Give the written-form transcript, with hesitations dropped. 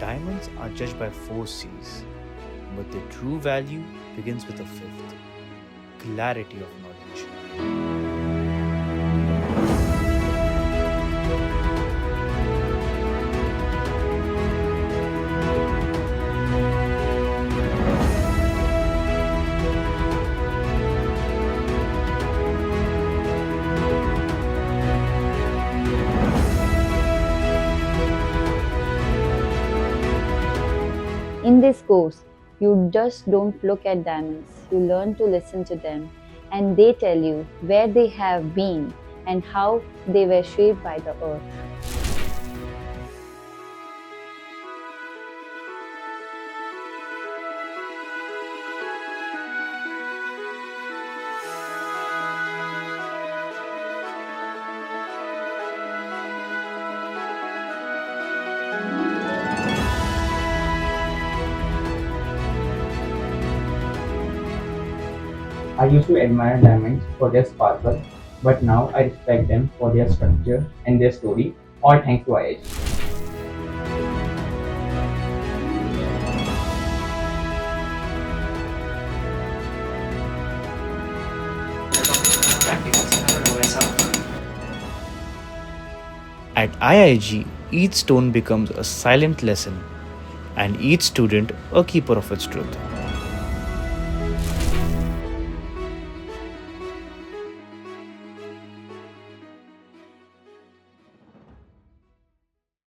Diamonds are judged by four C's, but their true value begins with a fifth: clarity of knowledge. In this course, you just don't look at diamonds, you learn to listen to them, and they tell you where they have been and how they were shaped by the earth. I used to admire diamonds for their sparkle, but now I respect them for their structure and their story, all thanks to IIG. At IIG, each stone becomes a silent lesson, and each student a keeper of its truth.